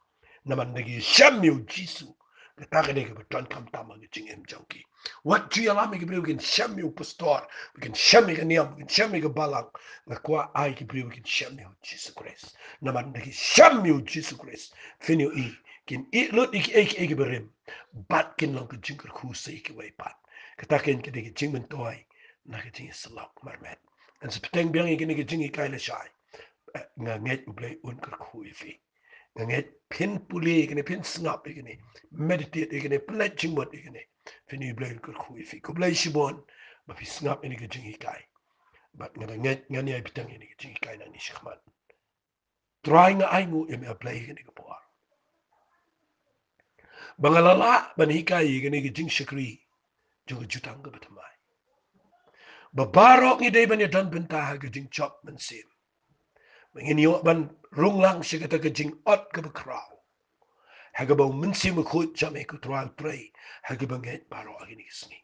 Naman nagi syam yu Jisu. Kata ni ke betuan kam tama ke jing em jangki. Wat ju alam ke beriu kin syam yu pastor. Bikin syam ke niam. Bikin syam ke balang. Ngakwa ai ke beriu kin syam yu Jesus Christ. Naman nagi syam yu Jesus Christ. Finyo i. Kin i lut iki berim. Bat kin lang ke jing kerkusay ke waipat. Kata kin ke digi jing mentoy. Na ke jing selak marmet. Dan sepeteng biang ikin ke jing ikai lesay. Nganget ublay un kerkuy fi. Nganget pin puli ikini pin snap ikini meditate ikini pelat jimot ikini fini blay kur khu ifi ko blay shibon ba fi snap ini ke jingi kai but nganget ngani ay bitang ini ke jingi kai na ni shikman trying ay ngu imi apply ikini ke poa bangalala ban hikai ikini ke Jingshakri juga Jutang ke Bathymmai babarok ni day ban ya dan bentah ke jing chop mensim mengini ban runglang sikata ke jing ot ke bekrau Hagabau mensi mekut jam ikut ruang pray. Hagabau nget baro agini kisni.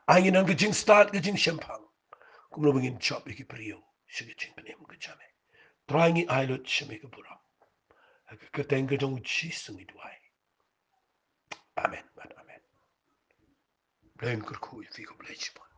Angin ang kajing start kajing syampang. Kumlo bangin chop iki priyo. Sigajing panim kajame. Trangi ailot syami kaburam. Hagakateng kajong ujisungi duay. Amen. Amen. Blain kurkui fiko blechipon.